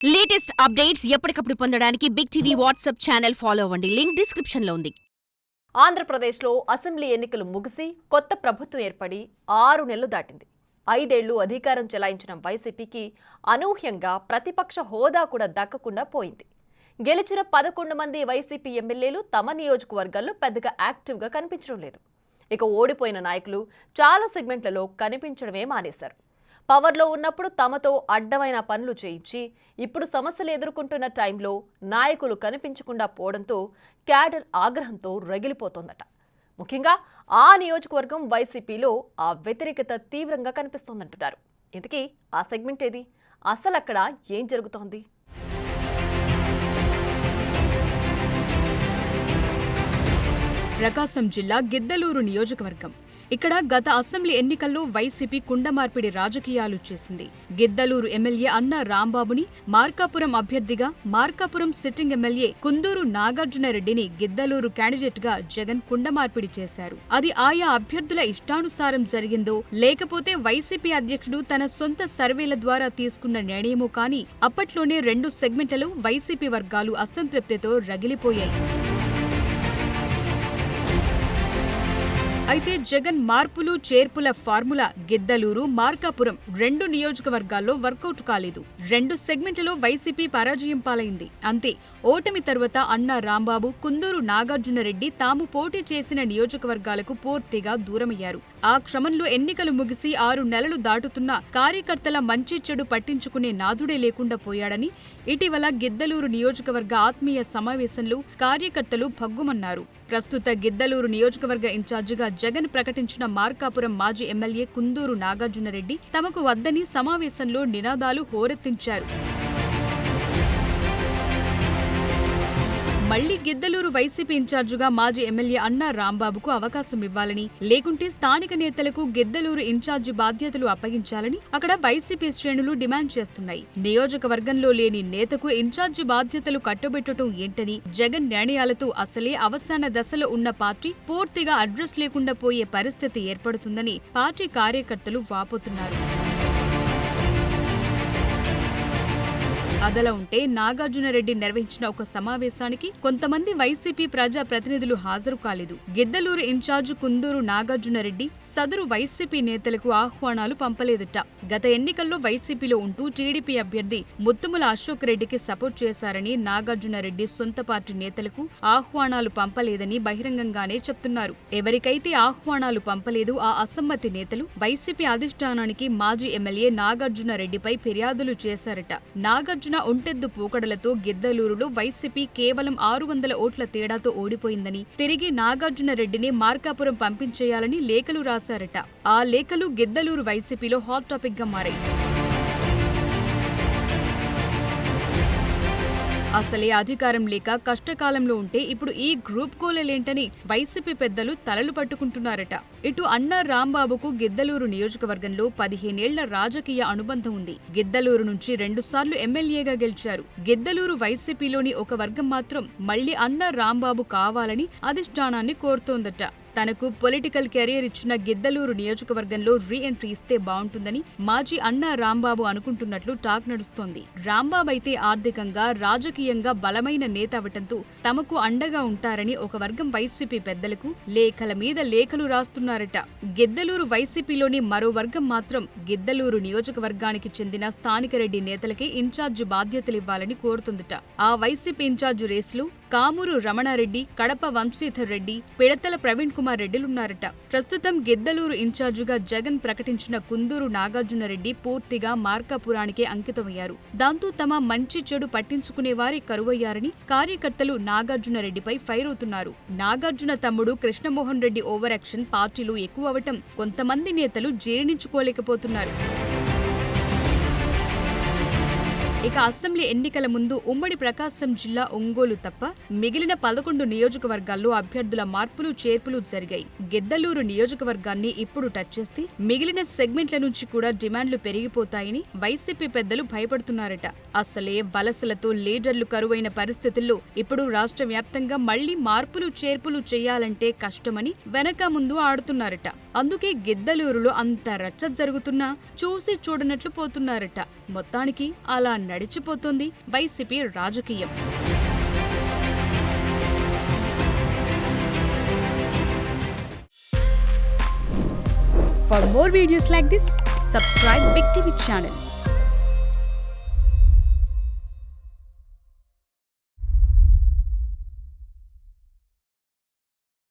Latest updates ఎప్పటికప్పుడు పొందడానికి Big TV WhatsApp channel follow అవ్వండి. లింక్ డిస్క్రిప్షన్ లో ఉంది. ఆంధ్రప్రదేశ్లో అసెంబ్లీ ఎన్నికలు ముగిసి కొత్త ప్రభుత్వం ఏర్పడి 6 నెలలు దాటింది. 5 ఏళ్లు అధికారం చెలాయించిన వైసీపీకి అనూహ్యంగా ప్రతిపక్ష హోదా కూడా దక్కకుండా పోయింది. గెలిచిన 11 మంది వైసీపీ ఎమ్మెల్యేలు తమ నియోజకవర్గాల్లో పెద్దగా యాక్టివ్గా కనిపించడం లేదు. ఇక ఓడిపోయిన నాయకులు చాలా సెగ్మెంట్లలో కనిపించడమే మానేశారు. పవర్లో ఉన్నప్పుడు తమతో అడ్డమైన పనులు చేయించి ఇప్పుడు సమస్యలు ఎదుర్కొంటున్న టైంలో నాయకులు కనిపించకుండా పోవడంతో క్యాడర్ ఆగ్రహంతో రగిలిపోతోందట. ముఖ్యంగా ఆ నియోజకవర్గం వైసీపీలో ఆ వ్యతిరేకత తీవ్రంగా కనిపిస్తోందంటున్నారు. ఇంతకీ ఆ సెగ్మెంట్ ఏది? అసలు అక్కడ ఏం జరుగుతోంది? ప్రకాశం జిల్లా గిద్దలూరు నియోజకవర్గం. ఇక్కడ గత అసెంబ్లీ ఎన్నికల్లో వైసీపీ కుండమార్పిడి రాజకీయాలు చేసింది. గిద్దలూరు ఎమ్మెల్యే అన్న రాంబాబుని మార్కాపురం అభ్యర్థిగా, మార్కాపురం సిట్టింగ్ ఎమ్మెల్యే కుందూరు నాగార్జునరెడ్డిని గిద్దలూరు క్యాండిడేట్ గా జగన్ కుండమార్పిడి చేశారు. అది ఆయా అభ్యర్థుల ఇష్టానుసారం జరిగిందో లేకపోతే వైసీపీ అధ్యక్షుడు తన సొంత సర్వేల ద్వారా తీసుకున్న నిర్ణయమో కానీ అప్పట్లోనే 2 సెగ్మెంట్లలో వైసీపీ వర్గాలు అసంతృప్తితో రగిలిపోయాయి. అయితే జగన్ మార్పులు చేర్పుల ఫార్ములా గిద్దలూరు, మార్కాపురం 2 నియోజకవర్గాల్లో వర్కౌట్ కాలేదు. 2 సెగ్మెంట్లలో వైసీపీ పరాజయం పాలైంది. అంతే, ఓటమి తర్వాత అన్న రాంబాబు, కుందూరు నాగార్జునరెడ్డి తాము పోటీ చేసిన నియోజకవర్గాలకు పూర్తిగా దూరమయ్యారు. ఆ క్రమంలో ఎన్నికలు ముగిసి 6 నెలలు దాటుతున్నా కార్యకర్తల మంచి చెడు పట్టించుకునే నాథుడే లేకుండా పోయాడని ఇటీవల గిద్దలూరు నియోజకవర్గ ఆత్మీయ సమావేశంలో కార్యకర్తలు భగ్గుమన్నారు. ప్రస్తుత గిద్దలూరు నియోజకవర్గ ఇన్ఛార్జిగా జగన్ ప్రకటించిన మార్కాపురం మాజీ ఎమ్మెల్యే కుందూరు నాగార్జునరెడ్డి తమకు వద్దని సమావేశంలో నినాదాలు హోరెత్తించారు. మళ్లీ గిద్దలూరు వైసీపీ ఇన్ఛార్జిగా మాజీ ఎమ్మెల్యే అన్న రాంబాబుకు అవకాశం ఇవ్వాలని, లేకుంటే స్థానిక నేతలకు గిద్దలూరు ఇన్ఛార్జి బాధ్యతలు అప్పగించాలని అక్కడ వైసీపీ శ్రేణులు డిమాండ్ చేస్తున్నాయి. నియోజకవర్గంలో లేని నేతకు ఇన్ఛార్జి బాధ్యతలు కట్టబెట్టడం ఏంటని, జగన్ నిర్ణయాలతో అసలే అవసాన దశలో ఉన్న పార్టీ పూర్తిగా అడ్రస్ లేకుండా పోయే పరిస్థితి ఏర్పడుతుందని పార్టీ కార్యకర్తలు వాపోతున్నారు. అదలా ఉంటే నాగార్జునరెడ్డి నిర్వహించిన ఒక సమావేశానికి కొంతమంది వైసీపీ ప్రజా ప్రతినిధులు హాజరు కాలేదు. గిద్దలూరు ఇన్ఛార్జ్ కుందూరు నాగార్జునరెడ్డి సదరు వైసీపీ నేతలకు ఆహ్వానాలు పంపలేదట. గత ఎన్నికల్లో వైసీపీలో ఉంటూ టీడీపీ అభ్యర్థి ముత్తుముల అశోక్ రెడ్డికి సపోర్ట్ చేశారని నాగార్జునరెడ్డి సొంత పార్టీ నేతలకు ఆహ్వానాలు పంపలేదని బహిరంగంగానే చెప్తున్నారు. ఎవరికైతే ఆహ్వానాలు పంపలేదో ఆ అసమ్మతి నేతలు వైసీపీ అధిష్టానానికి మాజీ ఎమ్మెల్యే నాగార్జునరెడ్డిపై ఫిర్యాదులు చేశారట. నాగార్జున ఒంటెద్దు పోకడలతో గిద్దలూరులో వైసీపీ కేవలం 600 ఓట్ల తేడాతో ఓడిపోయిందని, తిరిగి నాగార్జునరెడ్డిని మార్కాపురం పంపించేయాలని లేఖలు రాశారట. ఆ లేఖలు గిద్దలూరు వైసీపీలో హాట్ టాపిక్ గా మారాయి. అసలే అధికారం లేక కష్టకాలంలో ఉంటే ఇప్పుడు ఈ గ్రూప్ కోలేంటని వైసీపీ పెద్దలు తలలు పట్టుకుంటున్నారట. ఇటు అన్న రాంబాబుకు గిద్దలూరు నియోజకవర్గంలో 15 ఏళ్ల రాజకీయ అనుబంధం ఉంది. గిద్దలూరు నుంచి 2 సార్లు ఎమ్మెల్యేగా గెలిచారు. గిద్దలూరు వైసీపీలోని ఒక వర్గం మాత్రం మళ్లీ అన్న రాంబాబు కావాలని అధిష్టానాన్ని కోరుతోందట. తనకు పొలిటికల్ కెరీర్ ఇచ్చిన గిద్దలూరు నియోజకవర్గంలో రీ ఎంట్రీ ఇస్తే బావుంటుందని మాజీ అన్న రాంబాబు అనుకుంటున్నట్లు టాక్ నడుస్తోంది. రాంబాబు అయితే ఆర్థికంగా, రాజకీయంగా బలమైన నేత అవటంతో తమకు అండగా ఉంటారని ఒక వర్గం వైసీపీ పెద్దలకు లేఖల మీద లేఖలు రాస్తున్నారట. గిద్దలూరు వైసీపీలోని మరో వర్గం మాత్రం గిద్దలూరు నియోజకవర్గానికి చెందిన స్థానిక రెడ్డి నేతలకే ఇన్ఛార్జి బాధ్యతలివ్వాలని కోరుతుందట. ఆ వైసీపీ ఇన్ఛార్జి రేసులో కామూరు రమణారెడ్డి, కడప వంశీధర్ రెడ్డి, పిడతల ప్రవీణ్ కుమార్ రెడ్డిలున్నారట. ప్రస్తుతం గిద్దలూరు ఇన్ఛార్జిగా జగన్ ప్రకటించిన కుందూరు నాగార్జునరెడ్డి పూర్తిగా మార్కాపురానికే అంకితమయ్యారు. దాంతో తమ మంచి చెడు పట్టించుకునే వారే కరువయ్యారని కార్యకర్తలు నాగార్జునరెడ్డిపై ఫైర్ అవుతున్నారు. నాగార్జున తమ్ముడు కృష్ణమోహన్ రెడ్డి ఓవర్ యాక్షన్ పార్టీలో ఎక్కువ అవటం కొంతమంది నేతలు జీర్ణించుకోలేకపోతున్నారు. ఇక అసెంబ్లీ ఎన్నికల ముందు ఉమ్మడి ప్రకాశం జిల్లా ఒంగోలు తప్ప మిగిలిన 11 నియోజకవర్గాల్లో అభ్యర్థుల మార్పులు చేర్పులు జరిగాయి. గిద్దలూరు నియోజకవర్గాన్ని ఇప్పుడు టచ్ చేస్తే మిగిలిన సెగ్మెంట్ల నుంచి కూడా డిమాండ్లు పెరిగిపోతాయని వైసీపీ పెద్దలు భయపడుతున్నారట. అసలే వలసలతో లీడర్లు కరువైన పరిస్థితుల్లో ఇప్పుడు రాష్ట్ర వ్యాప్తంగా మళ్లీ మార్పులు చేర్పులు చేయాలంటే కష్టమని వెనక ముందు ఆడుతున్నారట. అందుకే గిద్దలూరులో అంత రచ్చ జరుగుతున్నా చూసి చూడనట్లు పోతున్నారట. మొత్తానికి అలా నడిచిపోతుంది వైసీపీ రాజకీయం. For more videos like this, subscribe Big TV channel.